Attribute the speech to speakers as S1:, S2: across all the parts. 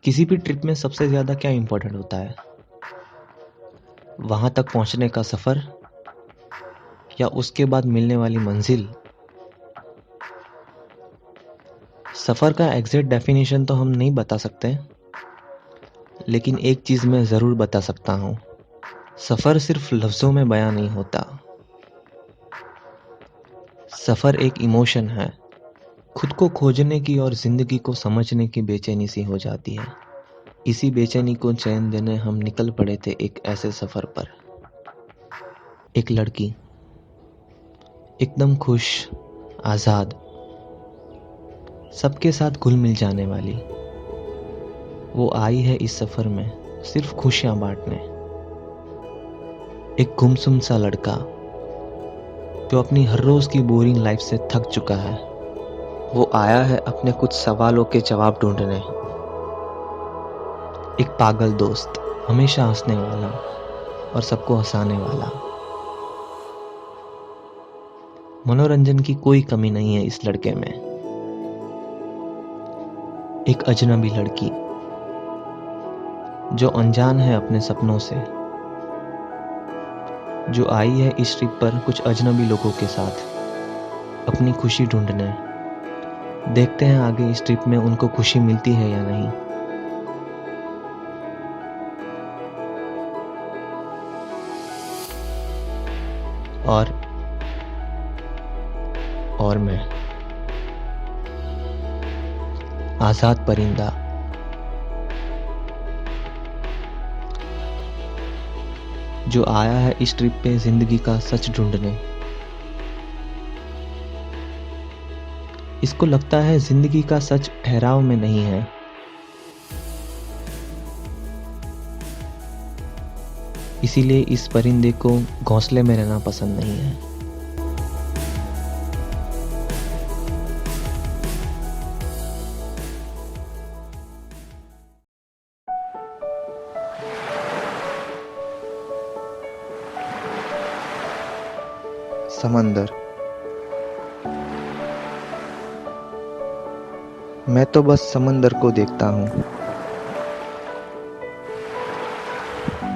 S1: किसी भी ट्रिप में सबसे ज़्यादा क्या इम्पोर्टेंट होता है? वहाँ तक पहुँचने का सफ़र या उसके बाद मिलने वाली मंजिल? सफ़र का एग्ज़ैक्ट डेफिनेशन तो हम नहीं बता सकते, लेकिन एक चीज़ मैं ज़रूर बता सकता हूँ, सफ़र सिर्फ लफ्ज़ों में बयां नहीं होता। सफ़र एक इमोशन है, खुद को खोजने की और ज़िंदगी को समझने की बेचैनी सी हो जाती है। इसी बेचैनी को चैन देने हम निकल पड़े थे एक ऐसे सफ़र पर। एक लड़की, एकदम खुश, आज़ाद, सबके साथ घुल मिल जाने वाली, वो आई है इस सफ़र में सिर्फ खुशियाँ बांटने। एक गुमसुम सा लड़का जो अपनी हर रोज़ की बोरिंग लाइफ से थक चुका है, वो आया है अपने कुछ सवालों के जवाब ढूंढने। एक पागल दोस्त, हमेशा हंसने वाला और सबको हंसाने वाला। मनोरंजन की कोई कमी नहीं है इस लड़के में। एक अजनबी लड़की जो अनजान है अपने सपनों से, जो आई है इस ट्रिप पर कुछ अजनबी लोगों के साथ अपनी खुशी ढूंढने। देखते हैं आगे इस ट्रिप में उनको खुशी मिलती है या नहीं। और मैं, आजाद परिंदा, जो आया है इस ट्रिप पे जिंदगी का सच ढूंढने। इसको लगता है जिंदगी का सच ठहराव में नहीं है, इसीलिए इस परिंदे को घोंसले में रहना पसंद नहीं है। समंदर। मैं तो बस समंदर को देखता हूँ।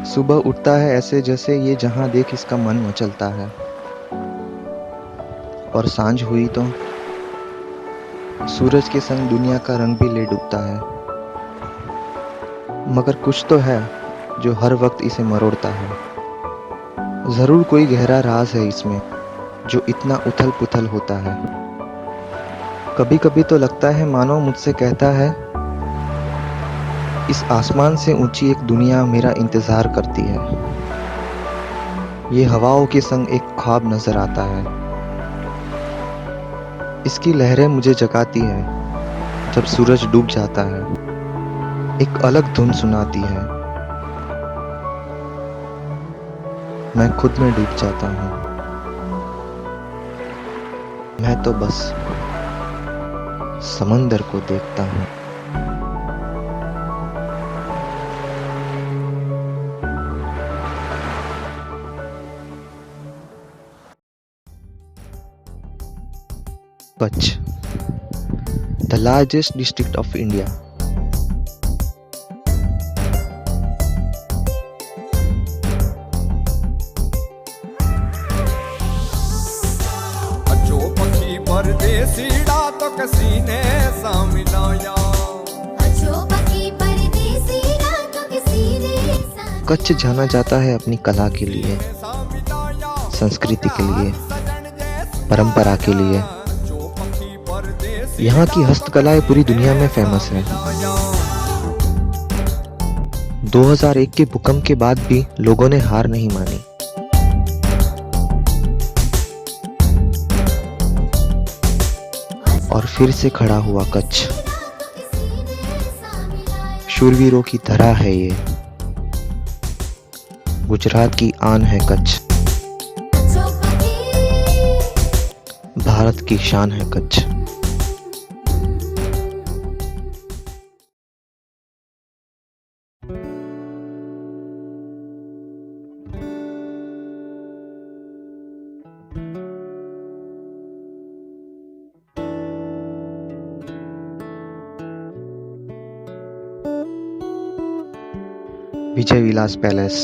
S1: सुबह उठता है ऐसे जैसे ये जहाँ देख इसका मन मचलता है, और सांझ हुई तो सूरज के संग दुनिया का रंग भी ले डूबता है। मगर कुछ तो है जो हर वक्त इसे मरोड़ता है। जरूर कोई गहरा राज है इसमें जो इतना उथल पुथल होता है। कभी कभी तो लगता है मानो मुझसे कहता है, इस आसमान से ऊंची एक दुनिया मेरा इंतजार करती है। ये हवाओं के संग एक ख्वाब नजर आता है। इसकी लहरें मुझे जगाती है जब सूरज डूब जाता है। एक अलग धुन सुनाती है। मैं खुद में डूब जाता हूँ। मैं तो बस समंदर को देखता हूँ। Kutch, the largest district of India.
S2: जो पक्षी परदेसीड़ा तो किसी ने सा मिलाया।
S1: कच्छ जाना जाता है अपनी कला के लिए, संस्कृति के लिए, परंपरा के लिए। यहाँ की हस्तकलाएं पूरी दुनिया में फेमस है। 2001 के भूकंप के बाद भी लोगों ने हार नहीं मानी। और फिर से खड़ा हुआ कच्छ। शूरवीरों की धरा है ये, गुजरात की आन है कच्छ, भारत की शान है कच्छ। विजय विलास पैलेस।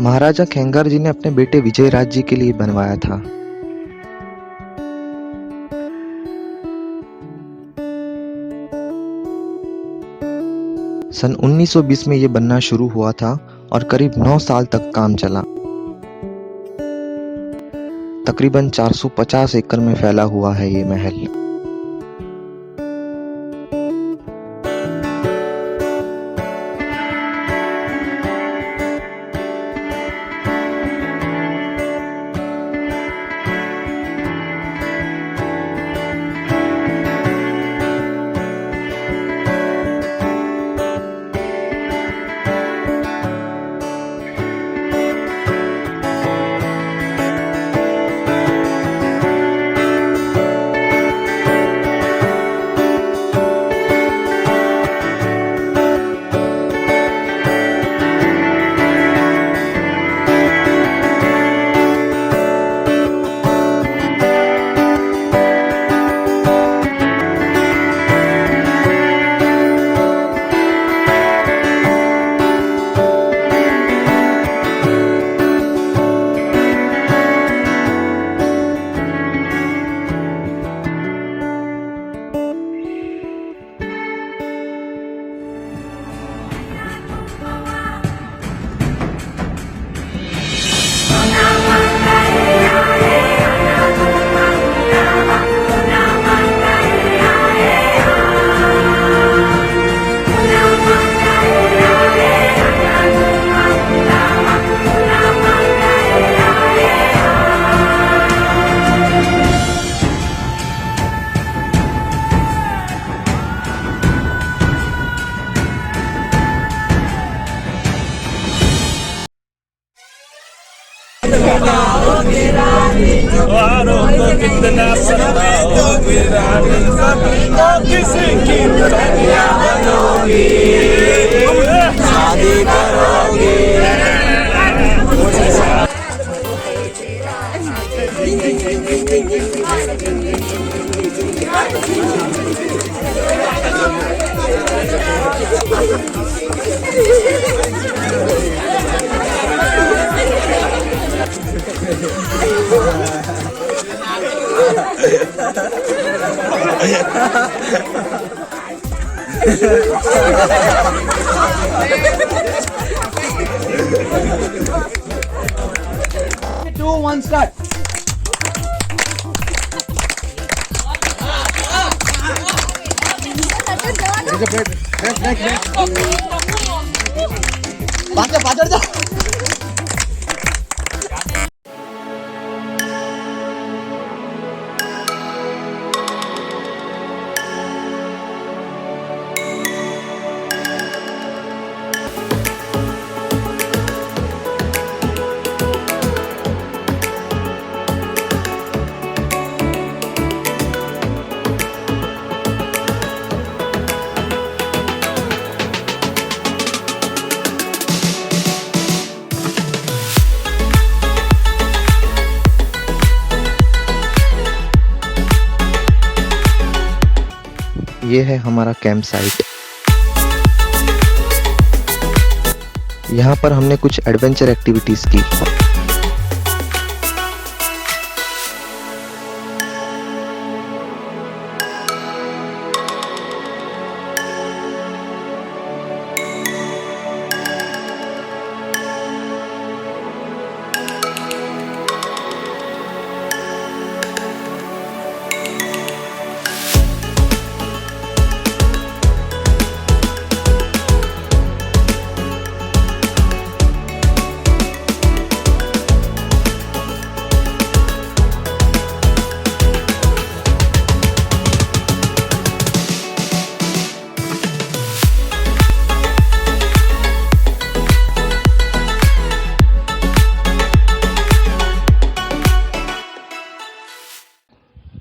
S1: महाराजा खेंगार जी ने अपने बेटे विजयराज जी के लिए बनवाया था। सन 1920 में ये बनना शुरू हुआ था और करीब 9 साल तक काम चला। तकरीबन 450 एकड़ में फैला हुआ है ये महल।
S3: कितना सताओगे रानी, ज़मीनों किसी की दुनिया बनोगी, शादी करोगी।
S4: Two, one, start. पाछड़ जाओ।
S1: ये है हमारा कैंप साइट। यहाँ पर हमने कुछ एडवेंचर एक्टिविटीज की।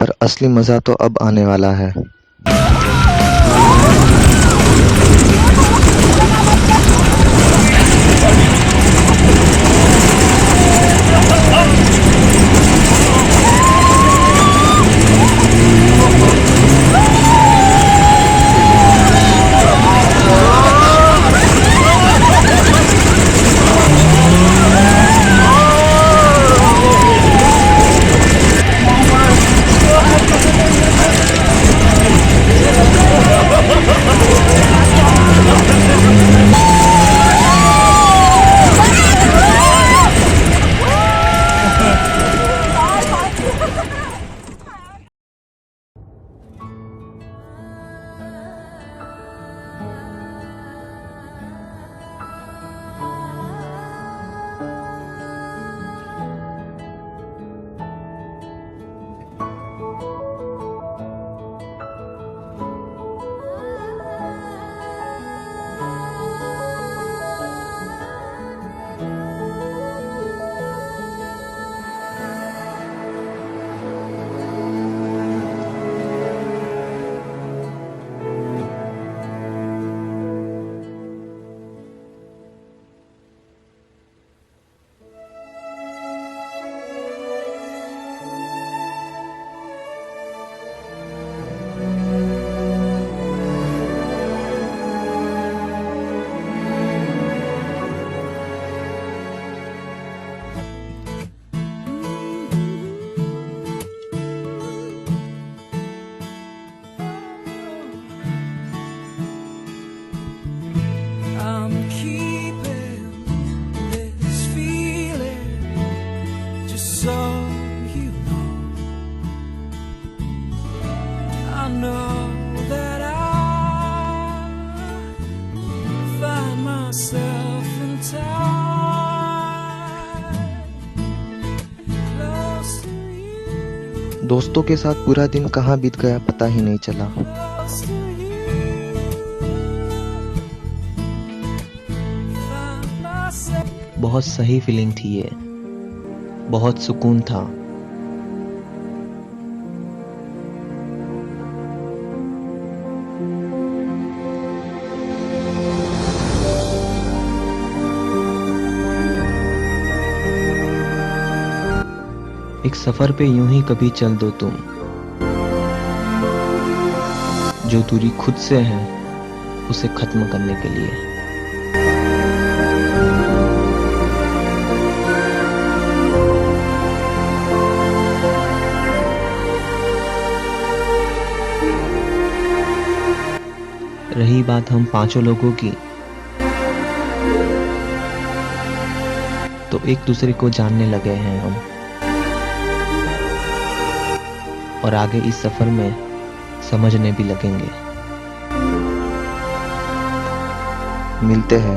S1: पर असली मजा तो अब आने वाला है।
S3: myself in time, close to you,
S1: दोस्तों के साथ पूरा दिन कहाँ बीत गया पता ही नहीं चला।
S3: close to you. Find myself.
S1: बहुत सही फीलिंग थी ये, बहुत सुकून था। एक सफर पे यूं ही कभी चल दो तुम, जो दूरी खुद से है उसे खत्म करने के लिए। रही बात हम पांचों लोगों की, तो एक दूसरे को जानने लगे हैं हम, और आगे इस सफर में समझने भी लगेंगे। मिलते हैं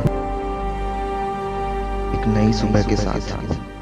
S1: एक नई सुबह के साथ।